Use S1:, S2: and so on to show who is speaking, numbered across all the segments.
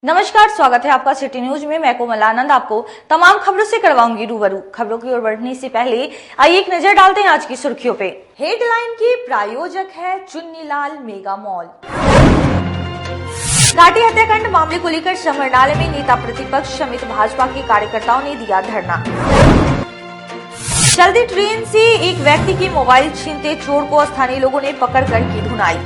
S1: नमस्कार, स्वागत है आपका सिटी न्यूज में। मैं कोमल आनंद आपको तमाम खबरों से करवाऊंगी रूबरू। खबरों की ओर बढ़ने से पहले आइए एक नजर डालते हैं आज की सुर्खियों पे। हेडलाइन की प्रायोजक है चुन्नीलाल मेगा मॉल। घाटी हत्याकांड मामले को लेकर समरनाले में नेता प्रतिपक्ष समेत भाजपा के कार्यकर्ताओं ने दिया धरना। चलती ट्रेन से एक व्यक्ति की मोबाइल छीनते चोर को स्थानीय लोगों ने पकड़कर की धुनाई।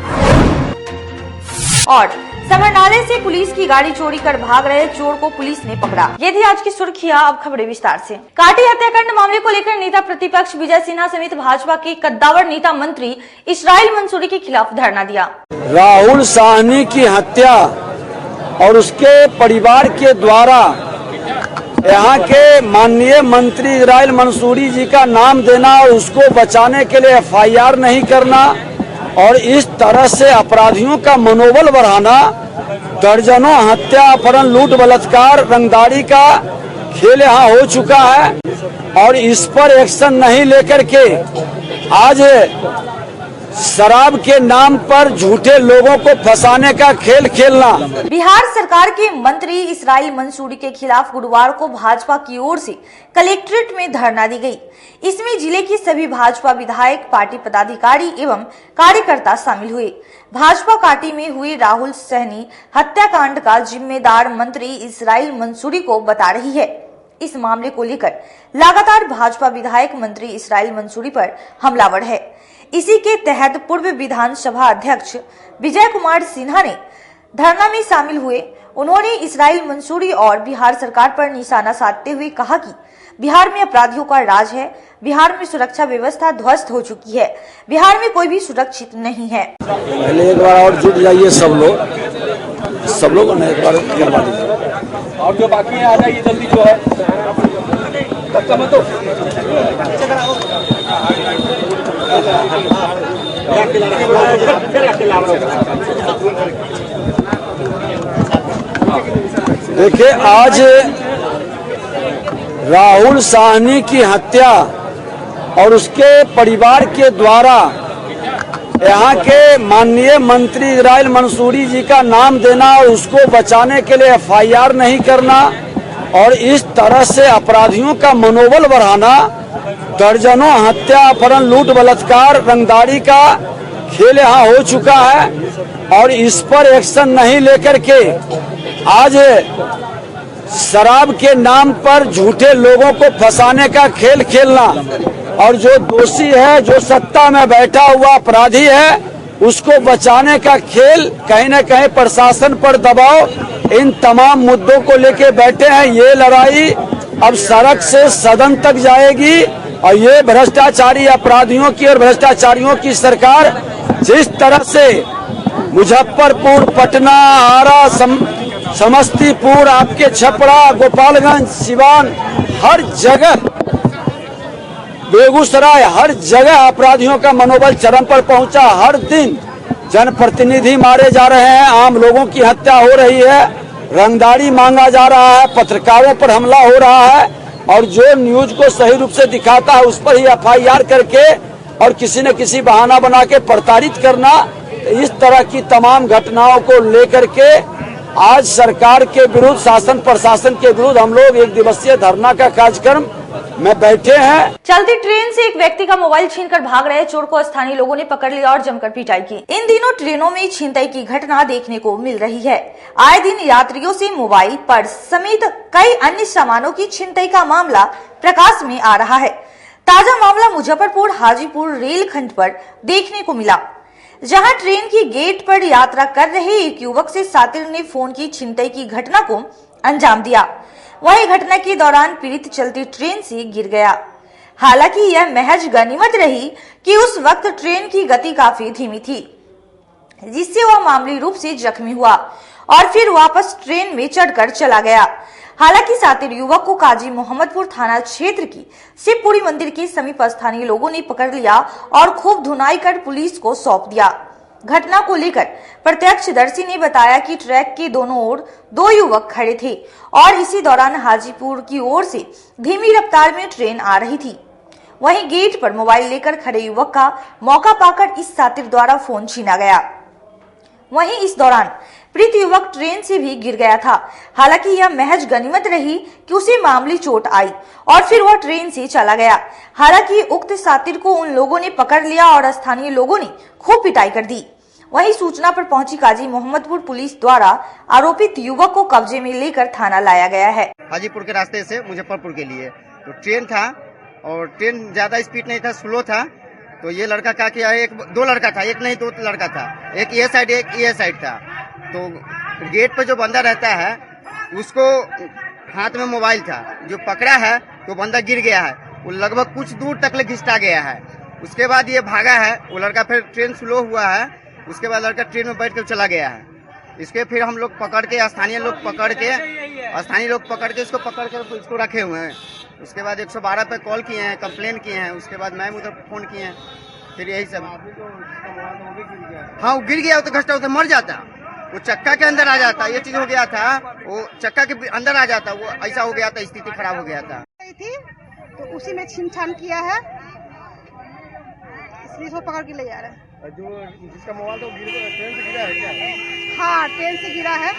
S1: और समरनाले से पुलिस की गाड़ी चोरी कर भाग रहे चोर को पुलिस ने पकड़ा। ये थी आज की सुर्खियां, अब खबरें विस्तार से। घाटी हत्याकांड मामले को लेकर नेता प्रतिपक्ष विजय सिन्हा समेत भाजपा के कद्दावर नेता मंत्री इसराइल मंसूरी के खिलाफ धरना दिया।
S2: राहुल साहनी की हत्या और उसके परिवार के द्वारा यहाँ के माननीय मंत्री इसराइल मंसूरी जी का नाम देना और उसको बचाने के लिए FIR नहीं करना और इस तरह से अपराधियों का मनोबल बढ़ाना, दर्जनों हत्या, अपहरण, लूट, बलात्कार, रंगदारी का खेल यहाँ हो चुका है और इस पर एक्शन नहीं लेकर के आज शराब के नाम पर झूठे लोगों को फंसाने का खेल खेलना।
S1: बिहार सरकार के मंत्री इसराइल मंसूरी के खिलाफ गुरुवार को भाजपा की ओर से कलेक्ट्रेट में धरना दी गई। इसमें जिले के सभी भाजपा विधायक, पार्टी पदाधिकारी एवं कार्यकर्ता शामिल हुए। भाजपा पार्टी में हुई राहुल साहनी हत्याकांड का जिम्मेदार मंत्री इसराइल मंसूरी को बता रही है। इस मामले को लेकर लगातार भाजपा विधायक मंत्री इसराइल मंसूरी पर हमलावर है। इसी के तहत पूर्व विधानसभा अध्यक्ष विजय कुमार सिन्हा ने धरना में शामिल हुए। उन्होंने इसराइल मंसूरी और बिहार सरकार पर निशाना साधते हुए कहा कि बिहार में अपराधियों का राज है, बिहार में सुरक्षा व्यवस्था ध्वस्त हो चुकी है, बिहार में कोई भी सुरक्षित नहीं है।
S2: पहले एक बार और जुट जाइए सब लोग ने एक बार करवा दीजिए
S3: और जो बाकी है आ जाइए जल्दी, जो है बच्चा मत दो।
S2: देखिए, आज राहुल साहनी की हत्या और उसके परिवार के द्वारा यहाँ के माननीय मंत्री इसराइल मंसूरी जी का नाम देना और उसको बचाने के लिए FIR नहीं करना और इस तरह से अपराधियों का मनोबल बढ़ाना, दर्जनों हत्या, अपहरण, लूट, बलात्कार, रंगदारी का खेल यहाँ हो चुका है और इस पर एक्शन नहीं लेकर के आज शराब के नाम पर झूठे लोगों को फंसाने का खेल खेलना और जो दोषी है, जो सत्ता में बैठा हुआ अपराधी है, उसको बचाने का खेल, कहीं न कहीं प्रशासन पर दबाव, इन तमाम मुद्दों को लेके बैठे हैं। ये लड़ाई अब सड़क से सदन तक जाएगी और ये भ्रष्टाचारी अपराधियों की और भ्रष्टाचारियों की सरकार जिस तरह से मुजफ्फरपुर, पटना, आरा, समस्तीपुर, आपके छपरा, गोपालगंज, सिवान, हर जगह, बेगूसराय, हर जगह अपराधियों का मनोबल चरम पर पहुंचा। हर दिन जनप्रतिनिधि मारे जा रहे हैं, आम लोगों की हत्या हो रही है, रंगदारी मांगा जा रहा है, पत्रकारों पर हमला हो रहा है और जो न्यूज को सही रूप से दिखाता है उस पर ही FIR करके और किसी न किसी बहाना बना के प्रताड़ित करना, इस तरह की तमाम घटनाओं को लेकर के आज सरकार के विरुद्ध, शासन प्रशासन के विरुद्ध हम लोग एक दिवसीय धरना का कार्यक्रम में बैठे हैं।
S1: चलती ट्रेन से एक व्यक्ति का मोबाइल छीनकर भाग रहे चोर को स्थानीय लोगों ने पकड़ लिया और जमकर पिटाई की। इन दिनों ट्रेनों में छिनतई की घटना देखने को मिल रही है। आए दिन यात्रियों से मोबाइल, पर्स समेत कई अन्य सामानों की छिनतई का मामला प्रकाश में आ रहा है। ताजा मामला मुजफ्फरपुर हाजीपुर रेलखंड पर देखने को मिला, जहां ट्रेन की गेट पर यात्रा कर रहे एक युवक से सातिर ने फोन की छिनतई की घटना को अंजाम दिया। वही घटना के दौरान पीड़ित चलती ट्रेन से गिर गया। हालांकि यह महज गनीमत रही कि उस वक्त ट्रेन की गति काफी धीमी थी, जिससे वह मामूली रूप से जख्मी हुआ और फिर वापस ट्रेन में चढ़कर चला गया। हालांकि सातिर युवक को काजी मोहम्मदपुर थाना क्षेत्र की शिवपुरी मंदिर के समीप स्थानीय लोगों ने पकड़ लिया और खूब धुनाई कर पुलिस को सौंप दिया। घटना को लेकर प्रत्यक्षदर्शी ने बताया कि ट्रैक के दोनों ओर दो युवक खड़े थे और इसी दौरान हाजीपुर की ओर से धीमी रफ्तार में ट्रेन आ रही थी। वहीं गेट पर मोबाइल लेकर खड़े युवक का मौका पाकर इस सातिर द्वारा फोन छीना गया। वहीं इस दौरान पीड़ित युवक ट्रेन से भी गिर गया था। हालांकि यह महज गनीमत रही कि उसे मामूली चोट आई और फिर वह ट्रेन से चला गया। हालांकि उक्त सातिर को उन लोगों ने पकड़ लिया और स्थानीय लोगों ने खूब पिटाई कर दी। वहीं सूचना पर पहुंची काजी मोहम्मदपुर पुलिस द्वारा आरोपित युवक को कब्जे में लेकर थाना लाया गया है।
S4: हाजीपुर के रास्ते से मुजफ्फरपुर के लिए तो ट्रेन था और ट्रेन ज्यादा स्पीड नहीं था, स्लो था। तो ये लड़का क्या किया, दो लड़का था, एक नहीं दो लड़का था, एक ये साइड एक ये साइड था। तो गेट पे जो बंदा रहता है उसको हाथ में मोबाइल था, जो पकड़ा है तो बंदा गिर गया है, वो लगभग कुछ दूर तक ले घिसटा गया है। उसके बाद ये भागा है, वो लड़का फिर ट्रेन स्लो हुआ है, उसके बाद लड़का ट्रेन में बैठ कर चला गया है। इसके फिर हम लोग पकड़ के स्थानीय लोग पकड़ के इसको रखे हुए हैं। उसके बाद 112 पे कॉल किए हैं, कंप्लेन किए हैं। उसके बाद मैम उधर फोन किए हैं, फिर यही सब। हाँ, वो गिर गया तो घसटा उधर मर जाता, वो चक्का के अंदर आ जाता। ये चीज हो गया था, वो चक्का के अंदर आ जाता, वो ऐसा हो गया था, स्थिति खराब हो गया था।
S5: तो उसी में छीन-छान किया है, इसलिए इसको पकड़ के ले जा रहे हैं।
S3: जो जिसका मोबाइल था वो ट्रेन से गिरा है क्या?
S5: हाँ, ट्रेन से गिरा है।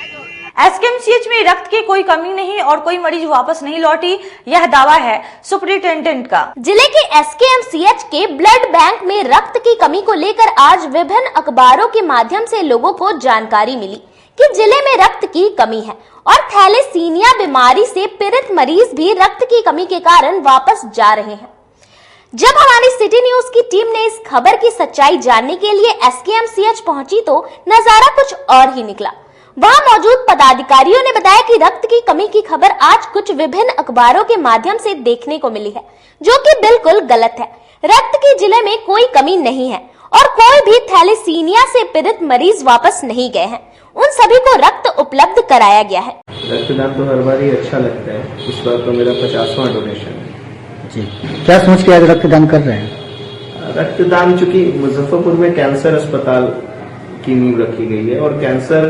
S1: एसकेएमसीएच में रक्त की कोई कमी नहीं और कोई मरीज वापस नहीं लौटी, यह दावा है सुपरिटेंडेंट का।
S6: जिले के एसकेएमसीएच के ब्लड बैंक में रक्त की कमी को लेकर आज विभिन्न अखबारों के माध्यम से लोगों को जानकारी मिली कि जिले में रक्त की कमी है और थैलेसीमिया बीमारी से पीड़ित मरीज भी रक्त की कमी के कारण वापस जा रहे हैं। जब हमारी सिटी न्यूज की टीम ने इस खबर की सच्चाई जानने के लिए एसकेएमसीएच पहुंची तो नजारा कुछ और ही निकला। वहां मौजूद पदाधिकारियों ने बताया कि रक्त की कमी की खबर आज कुछ विभिन्न अखबारों के माध्यम से देखने को मिली है, जो कि बिल्कुल गलत है। रक्त की जिले में कोई कमी नहीं है और कोई भी थैलेसीमिया से पीड़ित मरीज वापस नहीं गए हैं। उन सभी को रक्त उपलब्ध कराया गया है।
S7: रक्तदान तो हर बार ही अच्छा लगता है, इस बार तो मेरा 50वां डोनेशन है
S8: जी। क्या सोच के आज रक्तदान कर रहे हैं?
S7: रक्तदान चूंकि मुजफ्फरपुर में कैंसर अस्पताल की नींव रखी गई है और कैंसर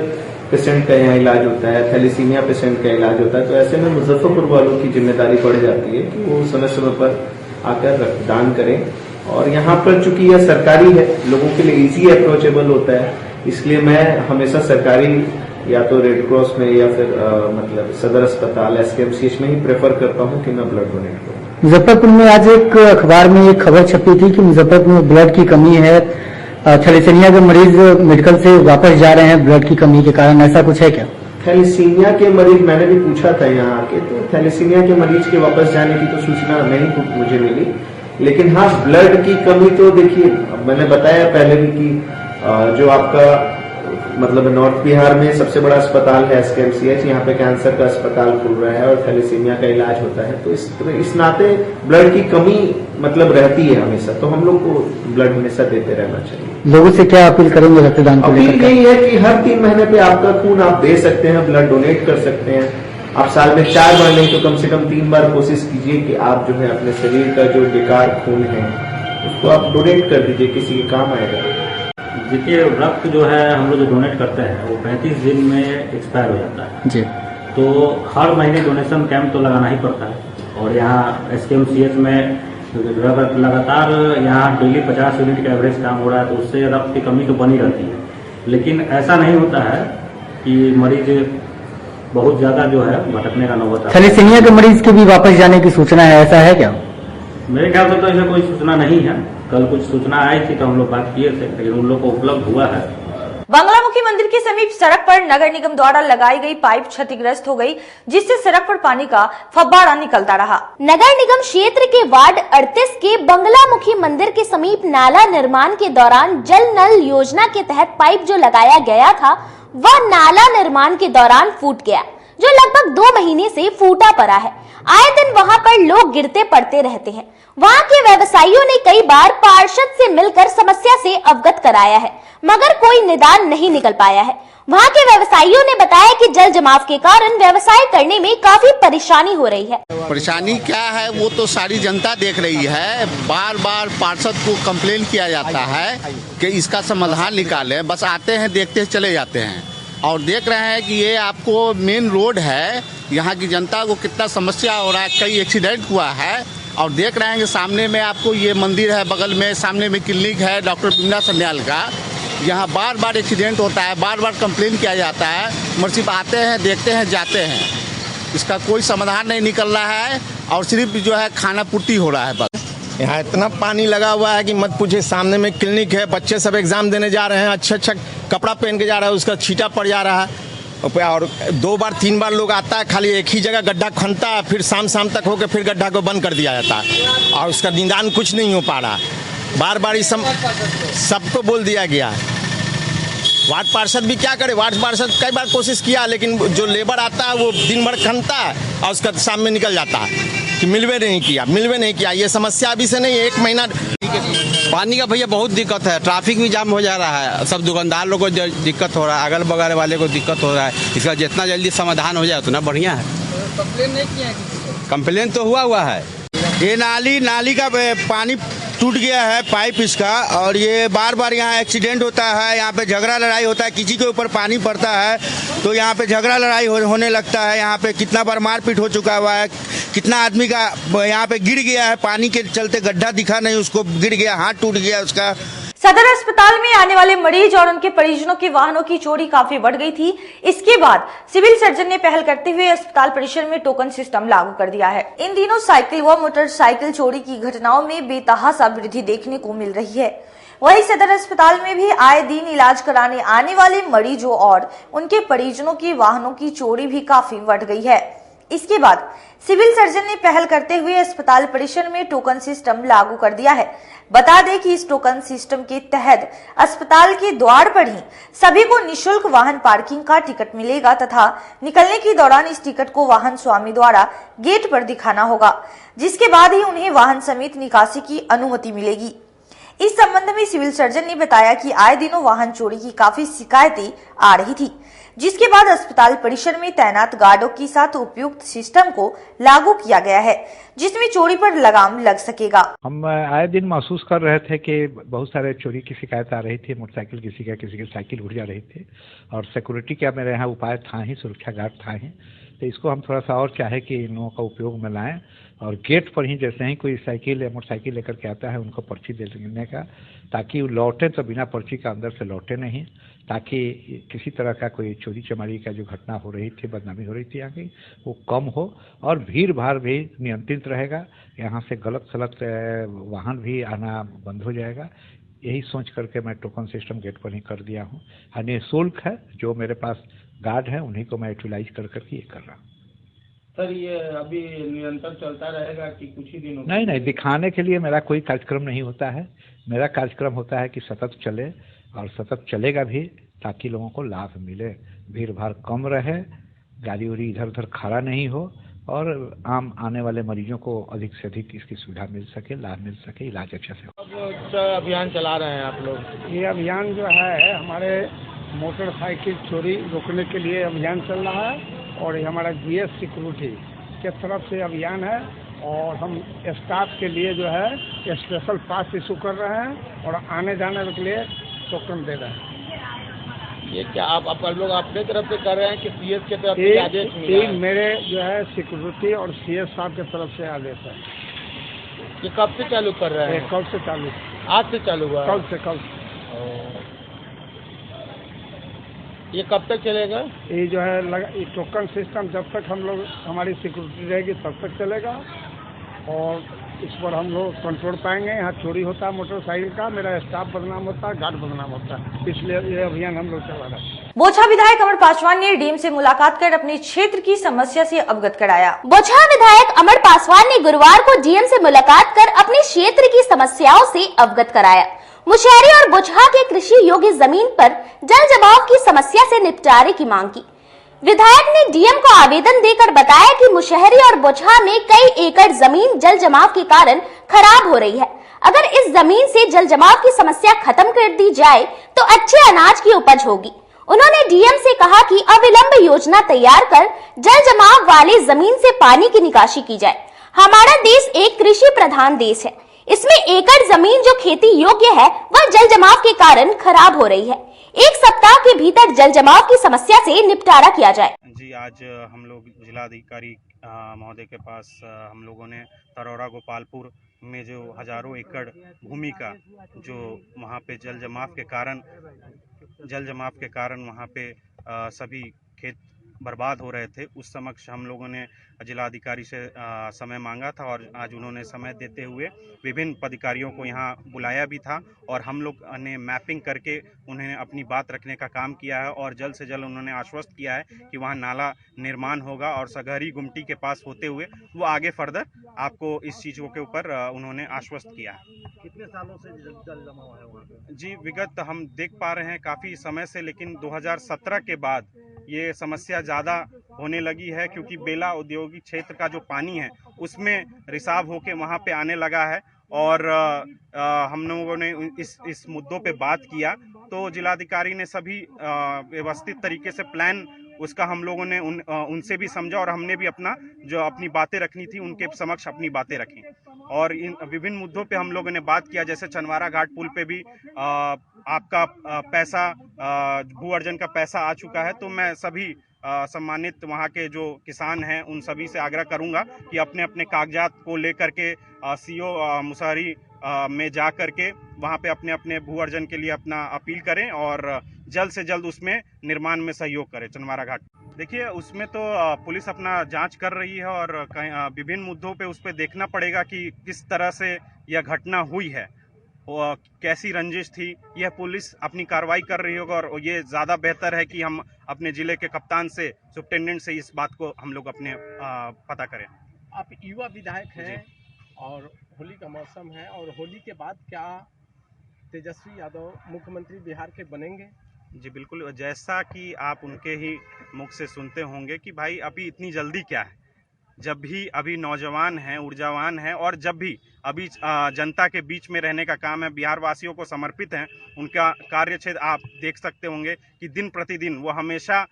S7: पेशेंट का यहाँ इलाज होता है, थैलेसीमिया पेशेंट का इलाज होता है, तो ऐसे में मुजफ्फरपुर वालों की जिम्मेदारी बढ़ जाती है कि वो समय समय पर आकर रक्तदान करें। और यहाँ पर चूंकि यह सरकारी है, लोगों के लिए इजी अप्रोचेबल होता है, इसलिए मैं हमेशा सरकारी या तो रेड क्रॉस में या फिर मतलब सदर अस्पताल एसकेएमसीएच में ही प्रेफर करता हूँ कि मैं ब्लड डोनेट करूँ।
S8: मुजफ्फरपुर में आज एक अखबार में एक खबर छपी थी कि मुजफ्फरपुर में ब्लड की कमी है, थैलेसीमिया के मरीज मेडिकल से वापस जा रहे हैं ब्लड की कमी के कारण, ऐसा कुछ है क्या?
S7: थैलेसीमिया के मरीज मैंने भी पूछा था यहाँ आके, तो थैलेसीमिया के मरीज के वापस जाने की तो सूचना नहीं मुझे मिली, लेकिन हाँ ब्लड की कमी तो देखिए मैंने बताया पहले भी कि जो आपका मतलब नॉर्थ बिहार में सबसे बड़ा अस्पताल है एसकेएमसीएच, यहाँ पे कैंसर का अस्पताल खुल रहा है और थैलेसीमिया का इलाज होता है, तो इस नाते ब्लड की कमी मतलब रहती है हमेशा, तो हम लोग को ब्लड हमेशा देते रहना चाहिए।
S8: लोगों से क्या अपील करेंगे रक्तदान को लेकर?
S7: अपील यही है कि हर 3 महीने पे आपका खून आप दे सकते हैं, ब्लड डोनेट कर सकते हैं। आप साल में 4 बार नहीं तो कम से कम 3 बार कोशिश कीजिए कि आप जो है अपने शरीर का जो बेकार खून है उसको आप डोनेट कर दीजिए, किसी के काम आएगा।
S9: देखिए रक्त जो है हम लोग जो डोनेट करते हैं वो 35 दिन में एक्सपायर हो जाता है
S8: जी।
S9: तो हर महीने डोनेशन कैंप तो लगाना ही पड़ता है और यहाँ एसकेएमसीएच में लगातार यहाँ डेली 50 यूनिट का एवरेज काम हो रहा है, तो उससे रक्त की कमी तो बनी रहती है। लेकिन ऐसा नहीं होता है कि मरीज बहुत ज्यादा जो है भटकने का नौबत आता है।
S8: थैलेसीमिया के मरीज के भी वापस जाने की सूचना है, ऐसा है क्या?
S9: मेरे ख्याल से तो ऐसा कोई सूचना नहीं है। कल कुछ सूचना आई थी तो हम लोग बात किए थे, लेकिन उन लोग को उपलब्ध हुआ है।
S1: बंगलामुखी मंदिर के समीप सड़क पर नगर निगम द्वारा लगाई गई पाइप क्षतिग्रस्त हो गई, जिससे सड़क पर पानी का फव्वारा निकलता रहा।
S6: नगर निगम क्षेत्र के वार्ड 38 के बंगलामुखी मंदिर के समीप नाला निर्माण के दौरान जल नल योजना के तहत पाइप जो लगाया गया था वह नाला निर्माण के दौरान फूट गया, जो लगभग 2 महीने से फूटा पड़ा है। आए दिन वहां पर लोग गिरते पड़ते रहते हैं। वहां के व्यवसायियों ने कई बार पार्षद से मिलकर समस्या से अवगत कराया है, मगर कोई निदान नहीं निकल पाया है। वहां के व्यवसायियों ने बताया कि जल जमाव के कारण व्यवसाय करने में काफी परेशानी हो रही है।
S10: परेशानी क्या है वो तो सारी जनता देख रही है। बार बार पार्षद को कंप्लेन किया जाता है कि इसका समाधान निकालें, बस आते हैं देखते हैं चले जाते हैं। और देख रहे हैं कि ये आपको मेन रोड है, यहाँ की जनता को कितना समस्या हो रहा है, कई एक्सीडेंट हुआ है। और देख रहे हैं कि सामने में आपको ये मंदिर है, बगल में सामने में क्लिनिक है डॉक्टर पिंगला सन्याल का, यहाँ बार बार एक्सीडेंट होता है, बार बार कंप्लेन किया जाता है, मगर सिर्फ आते हैं, देखते हैं, जाते हैं। इसका कोई समाधान नहीं निकल रहा है और सिर्फ जो है खाना पूर्ति हो रहा है बस।
S11: यहाँ इतना पानी लगा हुआ है कि मत पूछे। सामने में क्लिनिक है, बच्चे सब एग्जाम देने जा रहे हैं, अच्छा कपड़ा पहन के जा रहा है, उसका छींटा पड़ जा रहा है और 2 बार 3 बार लोग आता है, खाली एक ही जगह गड्ढा खनता है, फिर शाम तक होकर फिर गड्ढा को बंद कर दिया जाता है और उसका निदान कुछ नहीं हो पा रहा। बार बार इस सबको बोल दिया गया है। वार्ड पार्षद भी क्या करे, वार्ड पार्षद कई बार कोशिश किया, लेकिन जो लेबर आता है वो दिन भर खनता है और उसका सामने निकल जाता है कि मिलवे नहीं किया। ये समस्या अभी से नहीं, 1 महीना।
S12: पानी का भैया बहुत दिक्कत है, ट्रैफिक भी जाम हो जा रहा है, सब दुकानदार लोगों को दिक्कत हो रहा है, अगल बगल वाले को दिक्कत हो रहा है। इसका जितना जल्दी समाधान हो जाए उतना बढ़िया है।
S11: कंप्लेन नहीं किया है?
S12: कंप्लेन तो हुआ है।
S11: ये नाली का पानी टूट गया है, पाइप इसका, और ये बार बार यहाँ एक्सीडेंट होता है, यहाँ पे झगड़ा लड़ाई होता है, किसी के ऊपर पानी पड़ता है तो यहाँ पे झगड़ा लड़ाई होने लगता है। यहाँ पे कितना बार मारपीट हो चुका हुआ है, कितना आदमी का यहाँ पे गिर गया है, पानी के चलते गड्ढा दिखा नहीं, उसको गिर गया, हाथ टूट गया उसका।
S1: सदर अस्पताल में आने वाले मरीज और उनके परिजनों के वाहनों की चोरी काफी बढ़ गई थी। इसके बाद सिविल सर्जन ने पहल करते हुए अस्पताल परिसर में टोकन सिस्टम लागू कर दिया है। इन दिनों साइकिल व मोटरसाइकिल चोरी की घटनाओं में बेतहाशा वृद्धि देखने को मिल रही है। वहीं सदर अस्पताल में भी आए दिन इलाज कराने आने वाले मरीजों और उनके परिजनों के वाहनों की चोरी भी काफी बढ़ गई है। इसके बाद सिविल सर्जन ने पहल करते हुए अस्पताल परिसर में टोकन सिस्टम लागू कर दिया है। बता दें कि इस टोकन सिस्टम के तहत अस्पताल के द्वार पर ही सभी को निशुल्क वाहन पार्किंग का टिकट मिलेगा तथा निकलने के दौरान इस टिकट को वाहन स्वामी द्वारा गेट पर दिखाना होगा, जिसके बाद ही उन्हें वाहन समेत निकासी की अनुमति मिलेगी। इस संबंध में सिविल सर्जन ने बताया कि आए दिनों वाहन चोरी की काफी शिकायतें आ रही थी, जिसके बाद अस्पताल परिसर में तैनात गार्डों के साथ उपयुक्त सिस्टम को लागू किया गया है, जिसमें चोरी पर लगाम लग सकेगा।
S13: हम आए दिन महसूस कर रहे थे कि बहुत सारे चोरी की शिकायत आ रही थी। मोटरसाइकिल किसी की साइकिल उड़ जा रही थी और सिक्योरिटी का मेरे यहाँ उपाय था ही, सुरक्षा गार्ड था ही, तो इसको हम थोड़ा सा और चाहे कि इन लोगों का उपयोग में लाएं और गेट पर ही जैसे ही कोई साइकिल या मोटरसाइकिल लेकर के आता है उनको पर्ची देने का, ताकि वो लौटे तो बिना पर्ची का अंदर से लौटे नहीं, ताकि किसी तरह का कोई चोरी चमारी का जो घटना हो रही थी, बदनामी हो रही थी आगे, वो कम हो और भीड़ भाड़ भी नियंत्रित रहेगा। यहाँ से गलत सलत वाहन भी आना बंद हो जाएगा। यही सोच करके मैं टोकन सिस्टम गेट पर ही कर दिया हूँ। निःशुल्क है, जो मेरे पास गार्ड है उन्हीं को मैं यूटिलाइज कर करके ये कर रहा हूँ।
S7: सर, ये अभी निरंतर चलता रहेगा कि कुछ ही दिनों?
S13: नहीं, दिखाने के लिए मेरा कोई कार्यक्रम नहीं होता है। मेरा कार्यक्रम होता है कि सतत चले और सतत चलेगा भी, ताकि लोगों को लाभ मिले, भीड़ भाड़ कम रहे, गाड़ी उड़ी इधर उधर खड़ा नहीं हो और आम आने वाले मरीजों को अधिक से अधिक इसकी सुविधा मिल सके, लाभ मिल सके, इलाज अच्छा से हो।
S7: अब अभियान चला रहे हैं आप लोग?
S14: ये अभियान जो है हमारे मोटरसाइकिल चोरी रोकने के लिए अभियान चल रहा है और ये हमारा GS सिक्योरिटी के तरफ से अभियान है और हम स्टाफ के लिए जो है स्पेशल पास इशू कर रहे हैं और आने जाने के लिए टोकन दे रहे हैं।
S7: ये क्या आप लोग अपने तरफ से कर रहे हैं कि CS के तरफ से आदेश मिला है?
S14: मेरे जो है सिक्योरिटी और CS साहब के तरफ से आदेश है।
S7: ये कब से चालू कर रहे हैं?
S14: कल से चालू।
S7: आज से चालू हुआ?
S14: कल से।
S7: ये कब तक चलेगा?
S14: ये जो है ये टोकन सिस्टम जब तक हम लोग हमारी सिक्योरिटी रहेगी तब तक चलेगा और इस पर हम लोग कंट्रोल पाएंगे। यहाँ चोरी होता है मोटरसाइकिल का, मेरा स्टाफ बदनाम होता है, गार्ड बदनाम होता है, इसलिए ये अभियान हम लोग चला रहे हैं।
S1: बोचहा विधायक अमर पासवान ने डीएम से मुलाकात कर अपने क्षेत्र की समस्या से अवगत कराया।
S6: बोचहा विधायक अमर पासवान ने गुरुवार को डीएम से मुलाकात कर अपने क्षेत्र की समस्याओं से अवगत कराया। मुशहरी और बोचहा के कृषि योग्य जमीन पर जल जमाव की समस्या से निपटारे की मांग की। विधायक ने डीएम को आवेदन देकर बताया कि मुशहरी और बोचहा में कई एकड़ जमीन जल जमाव के कारण खराब हो रही है। अगर इस जमीन से जल जमाव की समस्या खत्म कर दी जाए तो अच्छे अनाज की उपज होगी। उन्होंने डीएम से कहा कि अविलंब योजना तैयार कर जल जमाव वाले जमीन से पानी की निकासी की जाए। हमारा देश एक कृषि प्रधान देश है, इसमें एकड़ जमीन जो खेती योग्य है वह जल जमाव के कारण खराब हो रही है। एक सप्ताह के भीतर जल जमाव की समस्या से निपटारा किया जाए।
S15: जी, आज हम लोग जिलाधिकारी महोदय के पास हम लोगों ने तरौरा गोपालपुर में जो हजारों एकड़ भूमि का जो वहाँ पे जल जमाव के कारण वहाँ पे सभी खेत बर्बाद हो रहे थे, उस समक्ष हम लोगों ने जिलाधिकारी से समय मांगा था और आज उन्होंने समय देते हुए विभिन्न पदाधिकारियों को यहाँ बुलाया भी था और हम लोग ने मैपिंग करके उन्हें अपनी बात रखने का काम किया है और जल्द से जल्द उन्होंने आश्वस्त किया है कि वहाँ नाला निर्माण होगा और सगहरी गुमटी के पास होते हुए वो आगे फर्दर आपको इस चीज़ों के ऊपर उन्होंने आश्वस्त किया है।
S3: कितने सालों से जल जमा हुआ है वहाँ पे?
S15: जी, विगत हम देख पा रहे हैं काफ़ी समय से, लेकिन 2017 के बाद ये समस्या ज़्यादा होने लगी है क्योंकि बेला औद्योगिक क्षेत्र का जो पानी है उसमें रिसाव होके वहाँ पे आने लगा है और हम लोगों ने इस मुद्दों पे बात किया तो जिलाधिकारी ने सभी व्यवस्थित तरीके से प्लान उसका हम लोगों ने उनसे भी समझा और हमने भी अपनी बातें रखनी थी उनके समक्ष अपनी बातें रखी और इन विभिन्न मुद्दों पे हम लोगों ने बात किया। जैसे चनवारा घाट पुल पे भी आपका पैसा भू अर्जन का पैसा आ चुका है, तो मैं सभी सम्मानित वहाँ के जो किसान हैं उन सभी से आग्रह करूंगा कि अपने अपने कागजात को लेकर के सीओ मुसहरी में जा करके वहाँ पे अपने अपने भू अर्जन के लिए अपना अपील करें और जल्द से जल्द उसमें निर्माण में सहयोग करें। चनवारा घाट देखिए, उसमें तो पुलिस अपना जांच कर रही है और विभिन्न मुद्दों पे उस पर देखना पड़ेगा कि किस तरह से यह घटना हुई है और कैसी रंजिश थी, यह पुलिस अपनी कार्रवाई कर रही होगा और ये ज़्यादा बेहतर है कि हम अपने ज़िले के कप्तान से, सुप्रिटेंडेंट से इस बात को हम लोग अपने पता करें।
S3: आप युवा विधायक हैं और होली का मौसम है और होली के बाद क्या तेजस्वी यादव मुख्यमंत्री बिहार के बनेंगे?
S15: जी बिल्कुल, जैसा कि आप उनके ही मुख से सुनते होंगे कि भाई अभी इतनी जल्दी क्या है, जब भी अभी नौजवान हैं, ऊर्जावान हैं और जब भी अभी जनता के बीच में रहने का काम है, बिहार वासियों को समर्पित हैं, उनका कार्य क्षेत्र आप देख सकते होंगे कि दिन प्रतिदिन वो हमेशा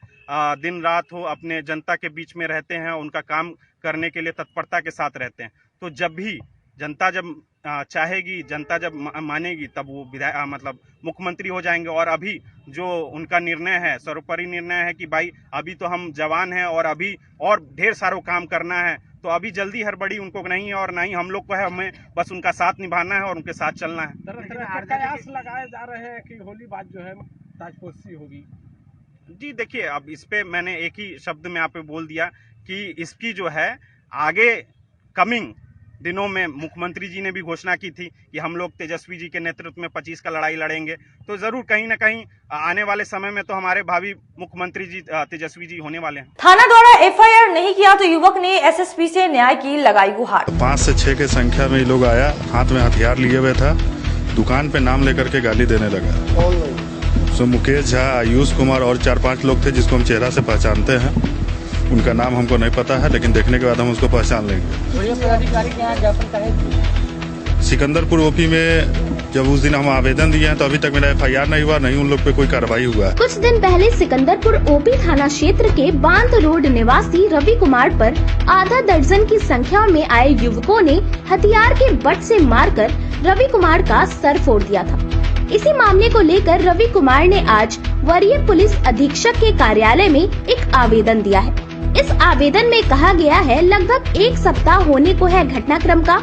S15: दिन रात हो अपने जनता के बीच में रहते हैं, उनका काम करने के लिए तत्परता के साथ रहते हैं। तो जब भी जनता जब चाहेगी, जनता जब मानेगी तब वो मतलब मुख्यमंत्री हो जाएंगे और अभी जो उनका निर्णय है, सर्वोपरि निर्णय है कि भाई अभी तो हम जवान हैं और अभी और ढेर सारा काम करना है, तो अभी जल्दी हड़बड़ी उनको नहीं है और ना ही हम लोग को है, हमें बस उनका साथ निभाना है और उनके साथ चलना है।
S3: तरह के कयास लगाए जा रहे हैं कि होली बाद जो है ताजपोशी होगी।
S15: जी देखिए, अब इस पे मैंने एक ही शब्द में आप बोल दिया कि इसकी जो है आगे कमिंग दिनों में मुख्यमंत्री जी ने भी घोषणा की थी कि हम लोग तेजस्वी जी के नेतृत्व में 25 का लड़ाई लड़ेंगे, तो जरूर कहीं ना कहीं आने वाले समय में तो हमारे भावी मुख्यमंत्री जी तेजस्वी जी होने वाले हैं।
S1: थाना द्वारा एफआईआर नहीं किया तो युवक ने एसएसपी से न्याय की लगाई गुहार।
S16: 5 से 6 के संख्या में ये लोग आया, हाथ में हथियार लिए हुए था, दुकान पे नाम लेकर के गाली देने लगा। सो मुकेश झा, आयुष कुमार और 4-5 लोग थे जिसको हम चेहरा से पहचानते हैं। उनका नाम हमको नहीं पता है, लेकिन देखने के बाद हम उसको पहचान लेंगे। सिकंदरपुर ओपी में जब उस दिन हम आवेदन दिए हैं तो अभी तक मेरा एफआईआर नहीं हुआ, नहीं उन लोग पे कोई कार्रवाई हुआ है।
S6: कुछ दिन पहले सिकंदरपुर ओपी थाना क्षेत्र के बांध रोड निवासी रवि कुमार पर आधा दर्जन की संख्या में आए युवकों ने हथियार के बट से मारकर रवि कुमार का सर फोड़ दिया था। इसी मामले को लेकर रवि कुमार ने आज वरीय पुलिस अधीक्षक के कार्यालय में एक आवेदन दिया है। इस आवेदन में कहा गया है, लगभग 1 सप्ताह होने को है घटनाक्रम का।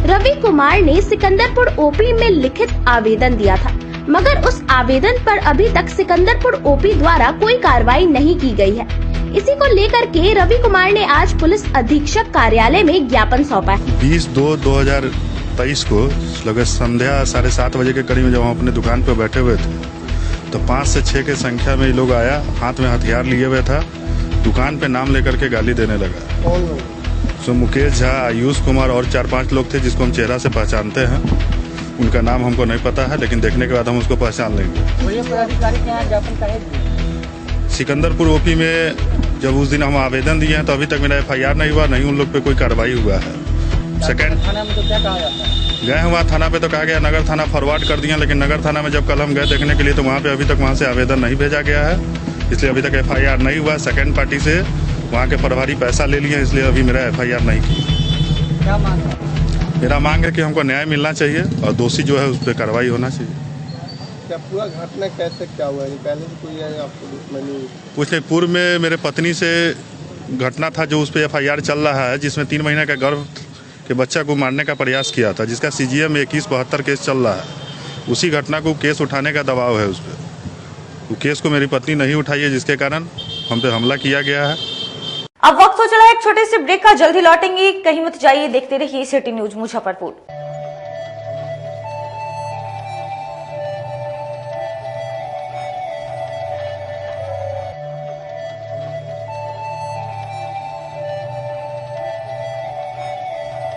S6: रवि कुमार ने सिकंदरपुर ओपी में लिखित आवेदन दिया था, मगर उस आवेदन पर अभी तक सिकंदरपुर ओपी द्वारा कोई कार्रवाई नहीं की गई है। इसी को लेकर के रवि कुमार ने आज पुलिस अधीक्षक कार्यालय में ज्ञापन सौंपा है।
S16: 20/2/2023 को लगभग संध्या 7:30 बजे के करीब जब हम अपने दुकान पर बैठे हुए थे तो 5 से 6 के संख्या में ये लोग आया, हाथ में हथियार लिए हुए था, दुकान पे नाम लेकर के गाली देने लगा। सो मुकेश झा, आयुष कुमार और 4-5 लोग थे जिसको हम चेहरा से पहचानते हैं। उनका नाम हमको नहीं पता है, लेकिन देखने के बाद हम उसको पहचान लेंगे। सिकंदरपुर ओपी में जब उस दिन हम आवेदन दिए हैं तो अभी तक मेरा एफआईआर नहीं हुआ, नहीं उन लोग पे कोई कार्रवाई हुआ है। सेकंड थाना में तो क्या कहा जाता है? गए हुआ थाना पे तो कहा गया नगर थाना फॉरवर्ड कर दिया, लेकिन नगर थाना में जब कल हम गए देखने के लिए तो वहाँ पे अभी तक वहाँ से आवेदन नहीं भेजा गया है, इसलिए अभी तक एफआईआर नहीं हुआ। सेकंड पार्टी से वहाँ के प्रभारी पैसा ले लिए, इसलिए अभी मेरा एफआईआर नहीं किया।
S3: क्या मांग है?
S16: मेरा मांग है कि हमको न्याय मिलना चाहिए और दोषी जो है उस पर कार्रवाई होना चाहिए।
S3: क्या पूरा घटना कैसे क्या हुआ है? पहले से कोई है आपको दुश्मनी?
S16: पिछले पूर्व में मेरे पत्नी से घटना था जो उस पर एफआईआर चल रहा है, जिसमें 3 महीने का गर्भ कि बच्चा को मारने का प्रयास किया था, जिसका CGA में 2172 केस चल रहा है। उसी घटना को केस उठाने का दबाव है उस पर। वो केस को मेरी पत्नी नहीं उठाई है, जिसके कारण हम पे हमला किया गया है।
S1: अब वक्त हो चला एक छोटे से ब्रेक का, जल्दी लौटेंगे, कहीं मत जाइए, देखते रहिए सिटी न्यूज मुजफ्फरपुर।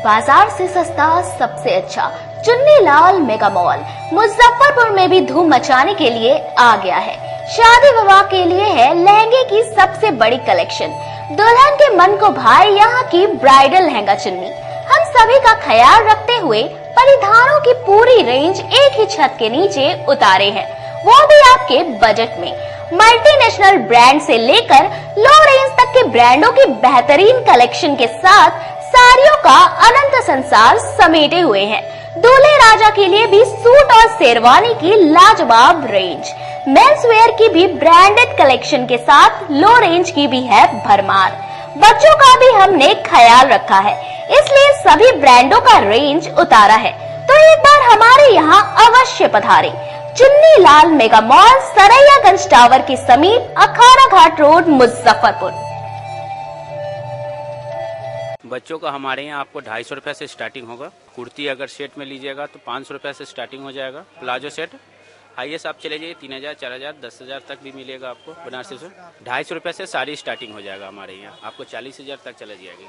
S6: बाजार से सस्ता सबसे अच्छा चुन्नीलाल मेगा मॉल मुजफ्फरपुर में भी धूम मचाने के लिए आ गया है। शादी विवाह के लिए है लहंगे की सबसे बड़ी कलेक्शन। दुल्हन के मन को भाए यहाँ की ब्राइडल लहंगा चुन्नी। हम सभी का ख्याल रखते हुए परिधानों की पूरी रेंज एक ही छत के नीचे उतारे हैं, वो भी आपके बजट में। मल्टीनेशनल ब्रांड से लेकर लो रेंज तक के ब्रांडों की बेहतरीन कलेक्शन के साथ साड़ियों का अनंत संसार समेटे हुए हैं। दूल्हे राजा के लिए भी सूट और शेरवानी की लाजवाब रेंज। मेंस वेयर की भी ब्रांडेड कलेक्शन के साथ लो रेंज की भी है भरमार। बच्चों का भी हमने ख्याल रखा है, इसलिए सभी ब्रांडों का रेंज उतारा है। तो एक बार हमारे यहाँ अवश्य पधारें। Chunnilal mega mall, Saraiyaganj tower के समीप, अखाड़ा घाट रोड, मुजफ्फरपुर।
S17: बच्चों का हमारे यहाँ आपको 250 रुपए से स्टार्टिंग होगा। कुर्ती अगर सेट में लीजिएगा तो 500 रुपए से स्टार्टिंग हो जाएगा। प्लाजो सेट हाईएस्ट आप चले जाइए 3000, 4000, 10,000 तक भी मिलेगा आपको बनारसी से। 250 रुपए से सारी स्टार्टिंग हो जाएगा हमारे यहाँ, आपको 40,000 तक चला जाएगी।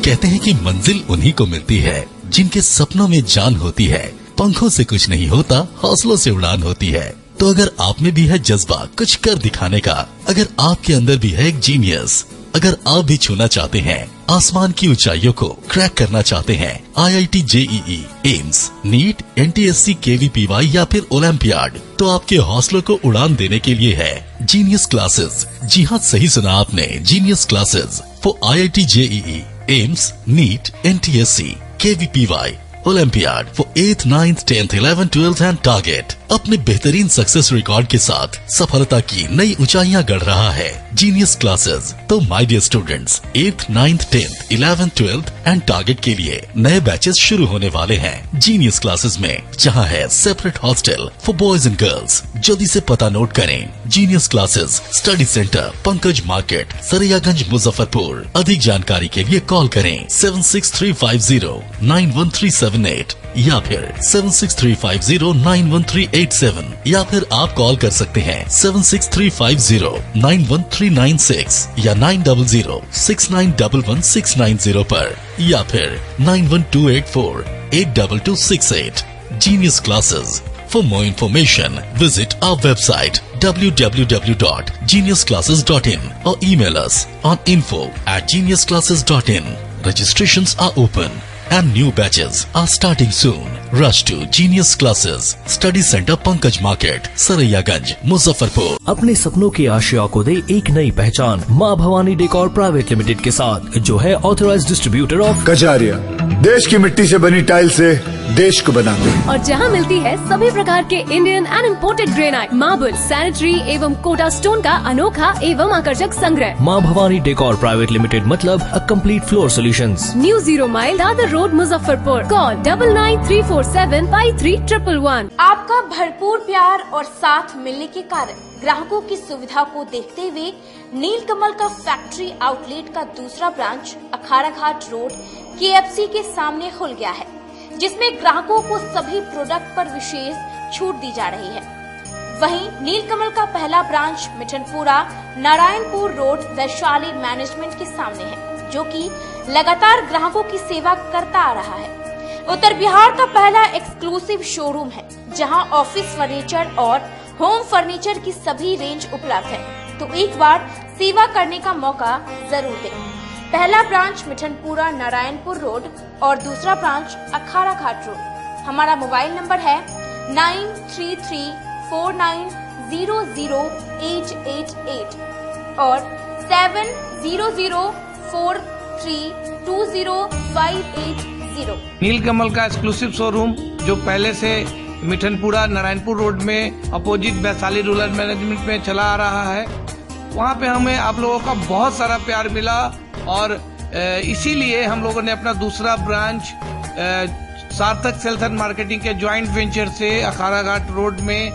S18: कहते हैं कि मंजिल उन्हीं को मिलती है जिनके सपनों में जान होती है। पंखों से कुछ नहीं होता, हौसलों से उड़ान होती है। तो अगर आप में भी है जज्बा कुछ कर दिखाने का, अगर आपके अंदर भी है एक जीनियस, अगर आप भी छूना चाहते हैं आसमान की ऊंचाइयों को, क्रैक करना चाहते हैं IIT JEE, AIIMS, NEET, NTSC, KVPY या फिर ओलंपियाड, तो आपके हौसलों को उड़ान देने के लिए है जीनियस क्लासेस। जी हाँ, सही सुना आपने, Genius Classes for IIT JEE, AIIMS, NEET, NTSC, KVPY, olympiad for 8th, 9th, 10th, 11th, 12th and target. अपने बेहतरीन सक्सेस रिकॉर्ड के साथ सफलता की नई ऊंचाइयां गढ़ रहा है जीनियस क्लासेस। तो my dear students, 8th, 9th, 10th, 11th, 12th and target के लिए नए बैचेस शुरू होने वाले हैं जीनियस क्लासेस में, जहां है separate hostel for boys and girls. जल्दी से पता नोट करें, Genius Classes, study centre, Pankaj market, Saraiyaganj, Muzaffarpur. अधिक जानकारी के लिए कॉल करें 7635091378 या फिर 7635091387 या फिर आप कॉल कर सकते हैं 7635091396 या 9006911690 पर या फिर 9128482268। Genius Classes. For more information, visit our website www.geniusclasses.in or email us on info@geniusclasses.in. Registrations are open and new batches are starting soon. Rush to Genius Classes, Study Center, Pankaj Market, Saraiyaganj, Muzaffarpur.
S19: अपने सपनों की आशिया को दे एक नई पहचान माँ Bhavani decor private limited के साथ, जो है ऑथराइज्ड डिस्ट्रीब्यूटर ऑफ
S20: कजारिया। देश की मिट्टी से बनी टाइल से देश को बनाते हैं।
S21: और जहां मिलती है सभी प्रकार के Indian and imported granite, marble, sanitary एवं कोटा स्टोन का अनोखा एवं आकर्षक संग्रह।
S19: माँ भवानी डेकोर प्राइवेट लिमिटेड मतलब a complete floor solutions.
S21: New 0 mile Dadar road, Muzaffarpur. Call 9934753111।
S22: आपका भरपूर प्यार और साथ मिलने के कारण ग्राहकों की सुविधा को देखते हुए नीलकमल का फैक्ट्री आउटलेट का दूसरा ब्रांच अखाड़ा घाट रोड KFC के सामने खुल गया है, जिसमें ग्राहकों को सभी प्रोडक्ट पर विशेष छूट दी जा रही है। वहीं नीलकमल का पहला branch Mithanpura Narayanpur road Vaishali management के सामने है, जो कि लगातार ग्राहकों की सेवा करता आ रहा है। उत्तर बिहार का पहला एक्सक्लूसिव शोरूम है, जहां ऑफिस फर्नीचर और होम फर्नीचर की सभी रेंज उपलब्ध है। तो एक बार सेवा करने का मौका जरूर दें। पहला ब्रांच मिठनपुरा नारायणपुर रोड और दूसरा ब्रांच अखाड़ा घाट रोड। हमारा मोबाइल नंबर है 9334900888 और 7004320580।
S23: नीलकमल का एक्सक्लूसिव शोरूम जो पहले से मिठनपुरा नारायणपुर रोड में अपोजिट वैशाली रूरल मैनेजमेंट में चला आ रहा है, वहाँ पे हमें आप लोगों का बहुत सारा प्यार मिला और इसीलिए हम लोगों ने अपना दूसरा ब्रांच सार्थक सेल्स एंड मार्केटिंग के ज्वाइंट वेंचर से अखाड़ा घाट रोड में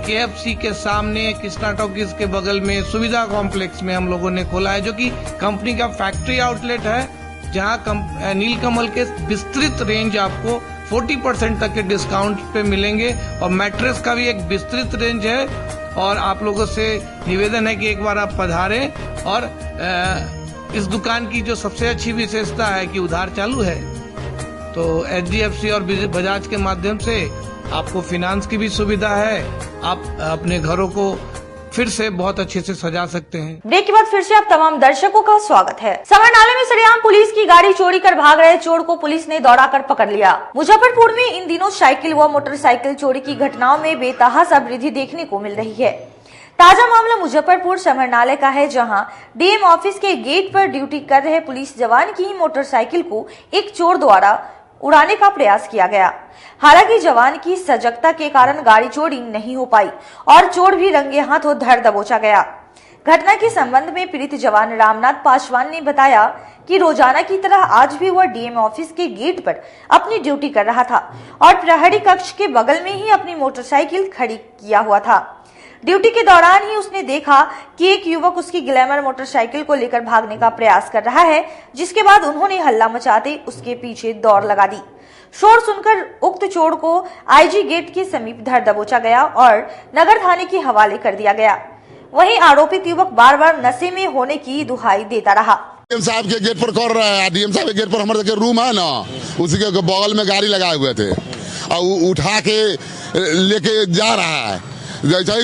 S23: KFC के सामने कृष्णा टॉकीज के बगल में सुविधा कॉम्प्लेक्स में हम लोगों ने खोला है, जो कि कंपनी का फैक्ट्री आउटलेट है, जहां नीलकमल के विस्तृत रेंज आपको 40% तक के डिस्काउंट पे मिलेंगे और मैट्रेस का भी एक विस्तृत रेंज है। और आप लोगों से निवेदन है कि एक बार आप पधारें। और इस दुकान की जो सबसे अच्छी विशेषता है कि उधार चालू है, तो HDFC और बजाज के माध्यम से आपको फिनांस की भी सुविधा है। आप अपने घरों को फिर से बहुत अच्छे से सजा सकते हैं।
S1: ब्रेक के बाद फिर से आप तमाम दर्शकों का स्वागत है। समरनाले में सरेआम पुलिस की गाड़ी चोरी कर भाग रहे चोर को पुलिस ने दौड़ाकर पकड़ लिया। मुजफ्फरपुर में इन दिनों साइकिल व मोटरसाइकिल चोरी की घटनाओं में बेतहाशा वृद्धि देखने को मिल रही है। ताजा मामला मुजफ्फरपुर समरनाले का है, जहां DM ऑफिस के गेट पर ड्यूटी कर रहे पुलिस जवान की मोटरसाइकिल को एक चोर द्वारा उड़ाने का प्रयास किया गया। हालांकि जवान की सजगता के कारण गाड़ी चोरी नहीं हो पाई और चोर भी रंगे हाथों धर दबोचा गया। घटना के संबंध में पीड़ित जवान रामनाथ पासवान ने बताया कि रोजाना की तरह आज भी वह DM ऑफिस के गेट पर अपनी ड्यूटी कर रहा था और प्रहरी कक्ष के बगल में ही अपनी मोटरसाइकिल खड़ी किया हुआ था। ड्यूटी के दौरान ही उसने देखा कि एक युवक उसकी ग्लैमर मोटरसाइकिल को लेकर भागने का प्रयास कर रहा है, जिसके बाद उन्होंने हल्ला मचाते उसके पीछे दौड़ लगा दी। शोर सुनकर उक्त चोर को IG गेट के समीप धर दबोचा गया और नगर थाने के हवाले कर दिया गया। वहीं आरोपित युवक बार बार नशे में होने की दुहाई देता रहा।
S2: DM साहब के गेट पर कर रहा है। DM साहब के गेट पर हमारे रूम है ना, उसी के बगल में गाड़ी लगाए हुए थे और उठा के लेके जा रहा है। जैसा ही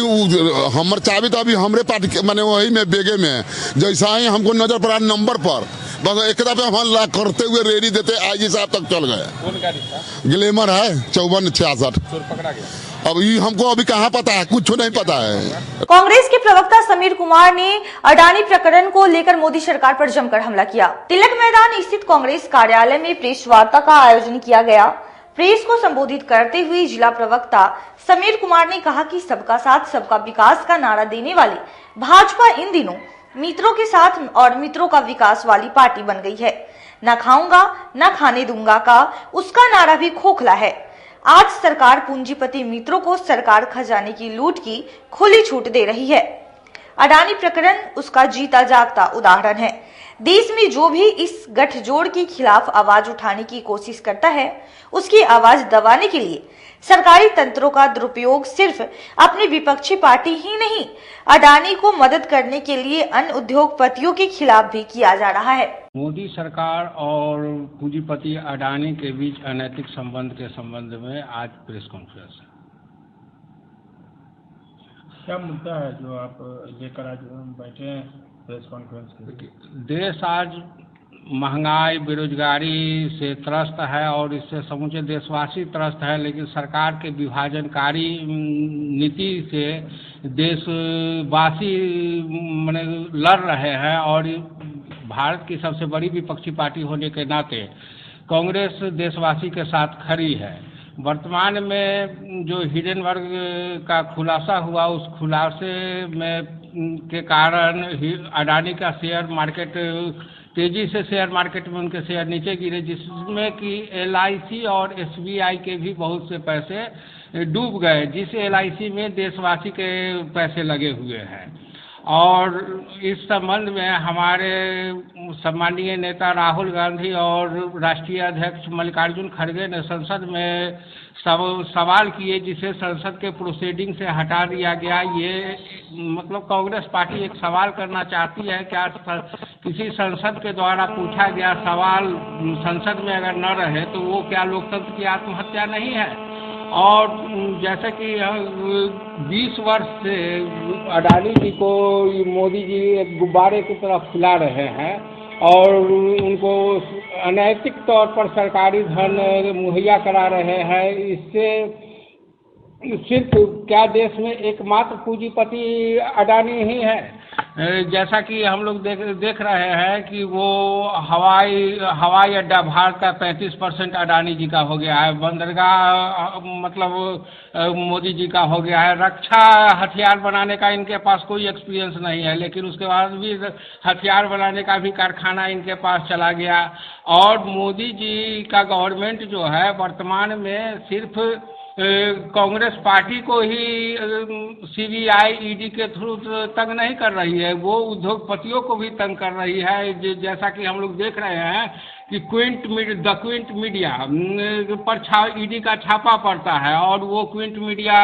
S2: हमारे चाबी तो अभी हमरे पास मैंने वही में बेगे में, जैसा ही हमको नजर पड़ा नंबर पर, बस एक दफे हम करते हुए रेडी देते IG साहब तक चल गए।
S3: कौन गाड़ी था?
S2: ग्लैमर है 5466।
S3: चोर पकड़ा गया।
S2: अब ये हमको अभी कहाँ पता है, कुछ नहीं पता है।
S1: कांग्रेस के प्रवक्ता समीर कुमार ने अडानी प्रकरण को लेकर मोदी सरकार पर जमकर हमला किया। तिलक मैदान स्थित कांग्रेस कार्यालय में प्रेस वार्ता का आयोजन किया गया। प्रेस को संबोधित करते हुए जिला प्रवक्ता समीर कुमार ने कहा कि सबका साथ सबका विकास का नारा देने वाली भाजपा इन दिनों मित्रों के साथ और मित्रों का विकास वाली पार्टी बन गई है। न खाऊंगा न खाने दूंगा का उसका नारा भी खोखला है। आज सरकार पूंजीपति मित्रों को सरकार खजाने की लूट की खुली छूट दे रही है। अडानी प्रकरण उसका जीता जागता उदाहरण है। देश में जो भी इस गठजोड़ के खिलाफ आवाज उठाने की कोशिश करता है, उसकी आवाज दबाने के लिए सरकारी तंत्रों का दुरुपयोग सिर्फ अपनी विपक्षी पार्टी ही नहीं, अडानी को मदद करने के लिए अन्य उद्योगपतियों के खिलाफ भी किया जा रहा है।
S4: मोदी सरकार और पूंजीपति अडानी के बीच अनैतिक संबंध के संबंध में आज प्रेस कॉन्फ्रेंस है।
S5: क्या मुद्दा है जो आप लेकर आज बैठे हैं प्रेस कॉन्फ्रेंस के?
S4: देश आज महंगाई बेरोजगारी से त्रस्त है और इससे समूचे देशवासी त्रस्त है, लेकिन सरकार के विभाजनकारी नीति से देशवासी माने लड़ रहे हैं और भारत की सबसे बड़ी विपक्षी पार्टी होने के नाते कांग्रेस देशवासी के साथ खड़ी है। वर्तमान में जो हिडेनबर्ग का खुलासा हुआ, उस खुलासे में के कारण अडानी का शेयर मार्केट तेजी से शेयर मार्केट में उनके शेयर नीचे गिरे, जिसमें कि LIC और SBI के भी बहुत से पैसे डूब गए, जिस LIC में देशवासी के पैसे लगे हुए हैं। और इस संबंध में हमारे सम्मानीय नेता राहुल गांधी और राष्ट्रीय अध्यक्ष मल्लिकार्जुन खड़गे ने संसद में सवाल किए, जिसे संसद के प्रोसीडिंग से हटा दिया गया। ये मतलब कांग्रेस पार्टी एक सवाल करना चाहती है, क्या किसी संसद के द्वारा पूछा गया सवाल संसद में अगर न रहे तो वो क्या लोकतंत्र की आत्महत्या नहीं है? और जैसे कि 20 वर्ष से अडानी जी को मोदी जी एक गुब्बारे की तरह फुला रहे हैं और उनको अनैतिक तौर पर सरकारी धन मुहैया करा रहे हैं। इससे सिर्फ क्या देश में एकमात्र पूंजीपति अडानी ही है? जैसा कि हम लोग देख रहे हैं कि वो हवाई अड्डा भारत का 35% अडानी जी का हो गया है, बंदरगाह मतलब मोदी जी का हो गया है, रक्षा हथियार बनाने का इनके पास कोई एक्सपीरियंस नहीं है, लेकिन उसके बाद भी हथियार बनाने का भी कारखाना इनके पास चला गया। और मोदी जी का गवर्नमेंट जो है वर्तमान में सिर्फ कांग्रेस पार्टी को ही सीबीआई ईडी के थ्रू तंग नहीं कर रही है, वो उद्योगपतियों को भी तंग कर रही है। जैसा कि हम लोग देख रहे हैं कि क्विंट मीडिया पर ईडी का छापा पड़ता है और वो क्विंट मीडिया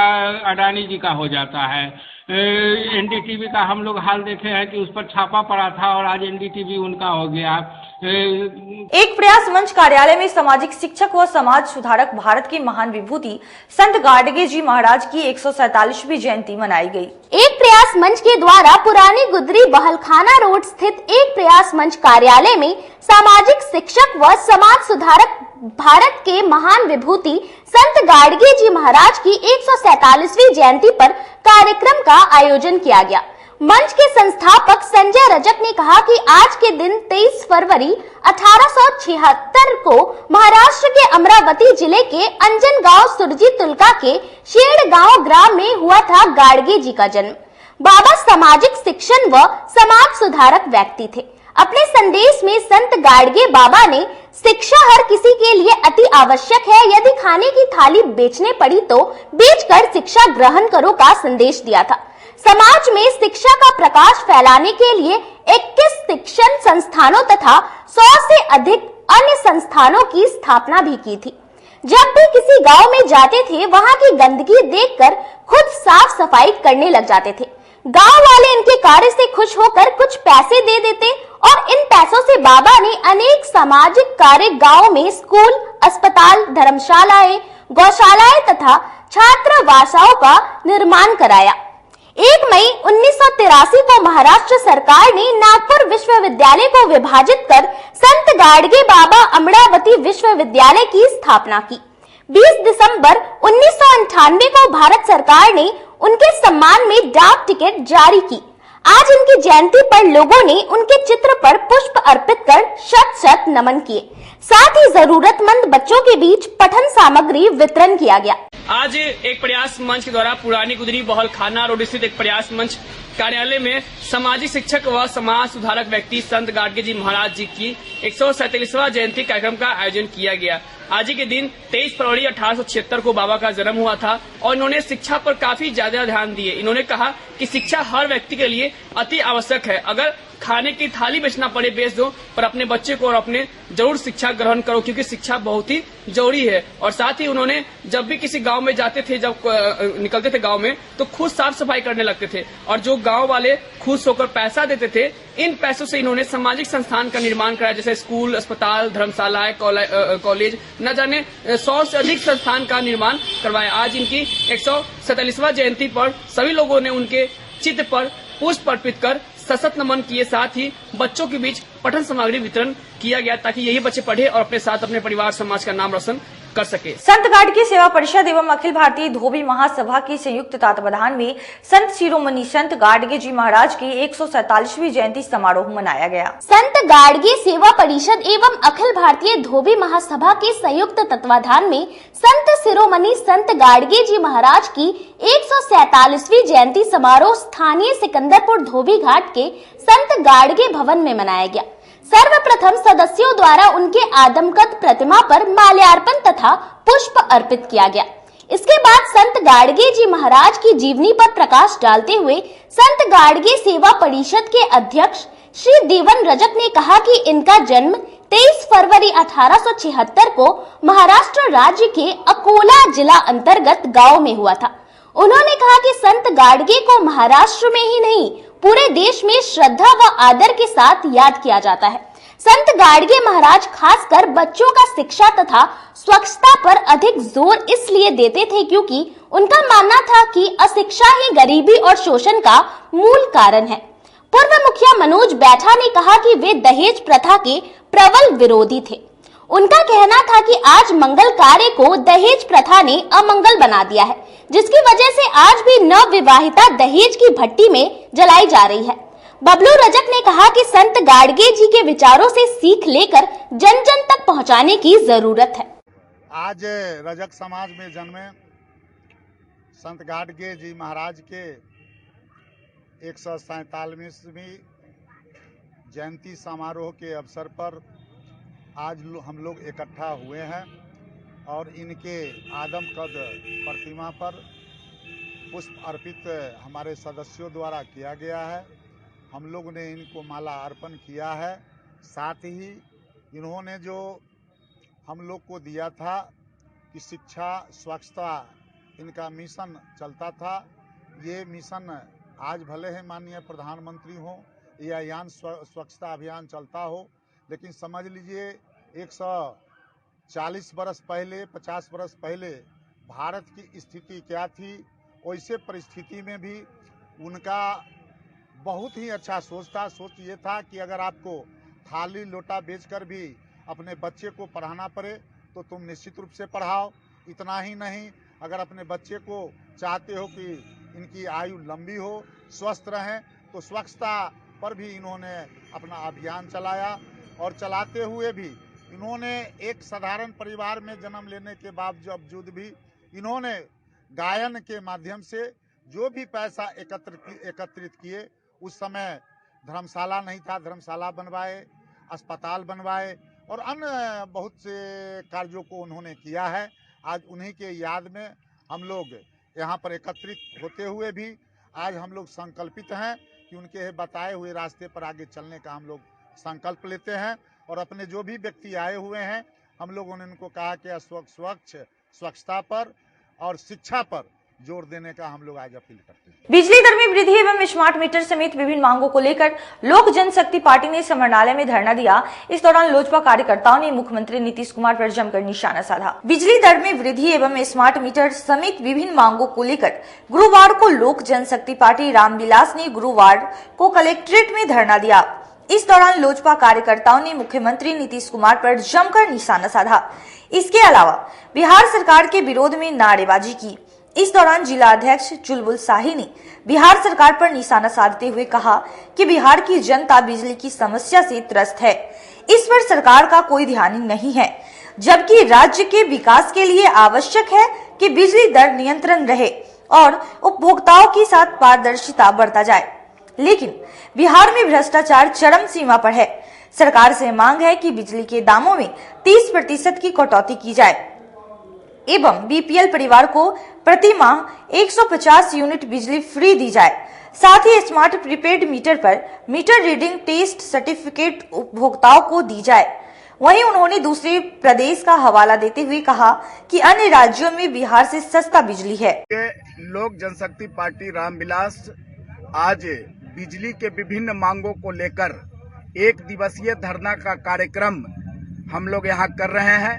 S4: अडानी जी का हो जाता है। एनडीटीवी का हम लोग हाल देखे हैं कि उस पर छापा पड़ा था और आज एनडीटीवी उनका हो गया।
S1: एक प्रयास मंच कार्यालय में सामाजिक शिक्षक व समाज सुधारक भारत की महान विभूति संत गाडगे जी महाराज की 147वीं जयंती मनाई गई।
S6: एक प्रयास मंच के द्वारा पुरानी गुदरी बहलखाना रोड स्थित एक प्रयास मंच कार्यालय में सामाजिक शिक्षक व समाज सुधारक भारत के महान विभूति संत गाडगे जी महाराज की 147वीं जयंती पर कार्यक्रम का आयोजन किया गया। मंच के संस्थापक संजय रजक ने कहा कि आज के दिन 23 फरवरी 1876 को महाराष्ट्र के अमरावती जिले के अंजन गांव सुरजी तुलका के शेड़ गांव ग्राम में हुआ था गाडगे जी का जन्म। बाबा सामाजिक शिक्षण व समाज सुधारक व्यक्ति थे। अपने संदेश में संत गाडगे बाबा ने शिक्षा हर किसी के लिए अति आवश्यक है, यदि खाने की थाली बेचने पड़ी तो बेचकर शिक्षा ग्रहण करो का संदेश दिया था। समाज में शिक्षा का प्रकाश फैलाने के लिए 21 शिक्षण संस्थानों तथा 100 से अधिक अन्य संस्थानों की स्थापना भी की थी। जब भी किसी गांव में जाते थे वहां की गंदगी देखकर खुद साफ सफाई करने लग जाते थे। गांव वाले इनके कार्य से खुश होकर कुछ पैसे दे देते और इन पैसों से बाबा ने अनेक सामाजिक कार्य गांव में स्कूल, अस्पताल, धर्मशालाएं, गौशालाएं तथा छात्रावासों का निर्माण कराया। 1 मई 1983 को महाराष्ट्र सरकार ने नागपुर विश्वविद्यालय को विभाजित कर संत गाडगे बाबा अमरावती विश्वविद्यालय की स्थापना की। 20 दिसंबर 1998 को भारत सरकार ने उनके सम्मान में डाक टिकट जारी की। आज उनकी जयंती पर लोगों ने उनके चित्र पर पुष्प अर्पित कर शत नमन किए। साथ ही जरूरतमंद बच्चों के बीच पठन सामग्री वितरण किया गया।
S8: आज एक प्रयास मंच के द्वारा पुरानी गुदरी बहलखाना रोड स्थित एक प्रयास मंच कार्यालय में सामाजिक शिक्षक व समाज सुधारक व्यक्ति संत गाडगे जी महाराज जी की 147वां जयंती कार्यक्रम का आयोजन किया गया। आज ही के दिन 23 फरवरी 1876 को बाबा का जन्म हुआ था और इन्होंने शिक्षा पर काफी ज्यादा ध्यान दिए। इन्होंने कहा कि शिक्षा हर व्यक्ति के लिए अति आवश्यक है। अगर खाने की थाली बेचना पड़े बेच दो, पर अपने बच्चे को और अपने जरूर शिक्षा ग्रहण करो, क्योंकि शिक्षा बहुत ही जरूरी है। और साथ ही उन्होंने जब भी किसी गांव में जाते थे, जब निकलते थे गांव में, तो खुद साफ सफाई करने लगते थे और जो गांव वाले खुश होकर पैसा देते थे, इन पैसों से इन्होंने सामाजिक संस्थान का निर्माण कराया, जैसे स्कूल, अस्पताल, धर्मशालाएं, कॉलेज, न जाने 100 से अधिक संस्थान का निर्माण करवाया। आज इनकी 147वां जयंती पर सभी लोगों ने उनके चित्र पर पुष्प अर्पित कर सशक्त नमन किए। साथ ही बच्चों के बीच पठन सामग्री वितरण किया गया ताकि यही बच्चे पढ़े और अपने साथ अपने परिवार समाज का नाम रोशन कर सके।
S1: संत गाडगे सेवा परिषद एवं अखिल भारतीय धोबी महासभा के संयुक्त तत्वावधान में संत शिरोमणि संत गाडगे जी महाराज की 147वीं जयंती समारोह मनाया गया।
S6: संत गाडगे सेवा परिषद एवं अखिल भारतीय धोबी महासभा के संयुक्त तत्वावधान में संत शिरोमणि संत गाडगे जी महाराज की 147वीं जयंती समारोह स्थानीय सिकंदरपुर धोबी घाट के संत गाडगे भवन में मनाया गया। सर्वप्रथम सदस्यों द्वारा उनके आदमकद प्रतिमा पर माल्यार्पण तथा पुष्प अर्पित किया गया। इसके बाद संत गाडगे जी महाराज की जीवनी पर प्रकाश डालते हुए संत गाडगे सेवा परिषद के अध्यक्ष श्री देवन रजक ने कहा कि इनका जन्म 23 फरवरी 1876 को महाराष्ट्र राज्य के अकोला जिला अंतर्गत गांव में हुआ था। उन्होंने कहा कि संत गाडगे को महाराष्ट्र में ही नहीं पूरे देश में श्रद्धा व आदर के साथ याद किया जाता है। संत गाडगे महाराज खासकर बच्चों का शिक्षा तथा स्वच्छता पर अधिक जोर इसलिए देते थे क्योंकि उनका मानना था कि अशिक्षा ही गरीबी और शोषण का मूल कारण है। पूर्व मुखिया मनोज बैठा ने कहा कि वे दहेज प्रथा के प्रबल विरोधी थे। उनका कहना था कि आज मंगल कार्य को दहेज प्रथा ने अमंगल बना दिया है, जिसकी वजह से आज भी नवविवाहिता दहेज की भट्टी में जलाई जा रही है। बबलू रजक ने कहा कि संत गाडगे जी के विचारों से सीख लेकर जन जन तक पहुंचाने की जरूरत है।
S9: आज रजक समाज में जन्मे संत गाडगे जी महाराज के 147वीं जयंती समारोह के अवसर पर आज हम लोग इकट्ठा हुए हैं और इनके आदमकद प्रतिमा पर पुष्प अर्पित हमारे सदस्यों द्वारा किया गया है। हम लोग ने इनको माला अर्पण किया है। साथ ही इन्होंने जो हम लोग को दिया था कि शिक्षा स्वच्छता इनका मिशन चलता था, ये मिशन आज भले ही माननीय प्रधानमंत्री हो या यान स्वच्छता अभियान चलता हो, लेकिन समझ लीजिए 140 बरस पहले 50 बरस पहले भारत की स्थिति क्या थी, वैसे परिस्थिति में भी उनका बहुत ही अच्छा सोच था। सोच ये था कि अगर आपको थाली लोटा बेचकर भी अपने बच्चे को पढ़ाना पड़े तो तुम निश्चित रूप से पढ़ाओ। इतना ही नहीं, अगर अपने बच्चे को चाहते हो कि इनकी आयु लंबी हो, स्वस्थ रहें, तो स्वच्छता पर भी इन्होंने अपना अभियान चलाया। और चलाते हुए भी इन्होंने एक साधारण परिवार में जन्म लेने के बावजूद भी इन्होंने गायन के माध्यम से जो भी पैसा एकत्रित किए, उस समय धर्मशाला नहीं था, धर्मशाला बनवाए, अस्पताल बनवाए और अन्य बहुत से कार्यों को उन्होंने किया है। आज उन्हीं के याद में हम लोग यहाँ पर एकत्रित होते हुए भी आज हम लोग संकल्पित हैं कि उनके बताए हुए रास्ते पर आगे चलने का हम लोग संकल्प लेते हैं। और अपने जो भी व्यक्ति आए हुए हैं, हम लोगों ने उनको कहा कि स्वच्छता पर और शिक्षा पर जोर देने का हम लोग आज अपील करते हैं।
S1: बिजली दर में वृद्धि एवं स्मार्ट मीटर समेत विभिन्न मांगों को लेकर लोक जनशक्ति पार्टी ने समरनालय में धरना दिया। इस दौरान लोजपा कार्यकर्ताओं ने मुख्यमंत्री नीतीश कुमार पर जमकर निशाना साधा। बिजली दर में वृद्धि एवं स्मार्ट मीटर समेत विभिन्न मांगों को लेकर गुरुवार को लोक जनशक्ति पार्टी रामविलास ने गुरुवार को कलेक्ट्रेट में धरना दिया। इस दौरान लोजपा कार्यकर्ताओं ने मुख्यमंत्री नीतीश कुमार पर जमकर निशाना साधा। इसके अलावा बिहार सरकार के विरोध में नारेबाजी की। इस दौरान जिला अध्यक्ष चुलबुल शाही ने बिहार सरकार पर निशाना साधते हुए कहा कि बिहार की जनता बिजली की समस्या से त्रस्त है, इस पर सरकार का कोई ध्यान नहीं है, जबकि राज्य के विकास के लिए आवश्यक है कि बिजली दर नियंत्रण रहे और उपभोक्ताओं के साथ पारदर्शिता बरता जाए। लेकिन बिहार में भ्रष्टाचार चरम सीमा पर है। सरकार से मांग है कि बिजली के दामों में 30% की कटौती की जाए एवं बीपीएल परिवार को प्रति माह 150 यूनिट बिजली फ्री दी जाए। साथ ही स्मार्ट प्रीपेड मीटर पर मीटर रीडिंग टेस्ट सर्टिफिकेट उपभोक्ताओं को दी जाए। वहीं उन्होंने दूसरे प्रदेश का हवाला देते हुए कहा कि अन्य राज्यों में बिहार से सस्ता बिजली है।
S9: लोक जनशक्ति पार्टी रामविलास आज बिजली के विभिन्न मांगों को लेकर एक दिवसीय धरना का कार्यक्रम हम लोग यहाँ कर रहे हैं।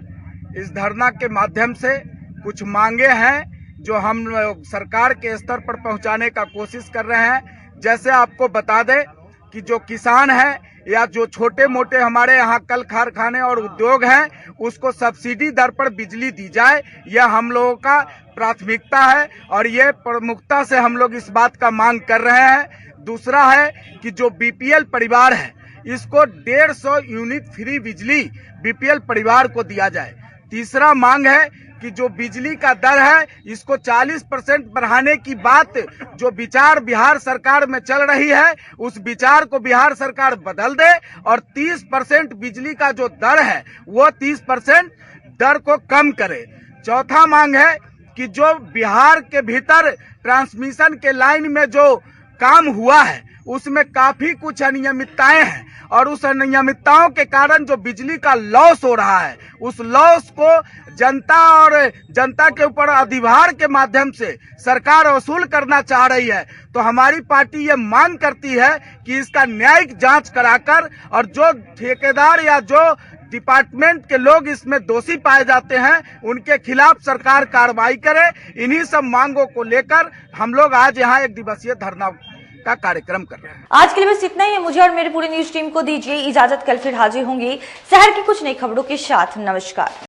S9: इस धरना के माध्यम से कुछ मांगे हैं जो हम लोग सरकार के स्तर पर पहुंचाने का कोशिश कर रहे हैं। जैसे आपको बता दें कि जो किसान हैं या जो छोटे मोटे हमारे यहाँ कल कारखाने और उद्योग हैं, उसको सब्सिडी दर पर बिजली दी जाए, यह हम लोगों का प्राथमिकता है और ये प्रमुखता से हम लोग इस बात का मांग कर रहे हैं। दूसरा है कि जो बीपीएल परिवार है, इसको 150 यूनिट फ्री बिजली बीपीएल परिवार को दिया जाए। तीसरा मांग है कि जो बिजली का दर है, इसको 40% बढ़ाने की बात जो विचार बिहार सरकार में चल रही है, उस विचार को बिहार सरकार बदल दे और 30% बिजली का जो दर है वो 30% दर को कम करे। चौथा मांग है कि जो बिहार के भीतर ट्रांसमिशन के लाइन में जो काम हुआ है, उसमें काफी कुछ अनियमितताएं हैं और उस अनियमितताओं के कारण जो बिजली का लॉस हो रहा है, उस लॉस को जनता के ऊपर अधिभार के माध्यम से सरकार वसूल करना चाह रही है। तो हमारी पार्टी ये मांग करती है कि इसका न्यायिक जांच कराकर और जो ठेकेदार या जो डिपार्टमेंट के लोग इसमें दोषी पाए जाते हैं, उनके खिलाफ सरकार कार्रवाई करे। इन्हीं सब मांगों को लेकर हम लोग आज यहाँ एक दिवसीय धरना का कार्यक्रम कर रहे हैं।
S1: आज के लिए बस इतना ही। मुझे और मेरी पूरी न्यूज टीम को दीजिए इजाजत। कल फिर हाजिर होंगे शहर की कुछ नई खबरों के साथ। नमस्कार।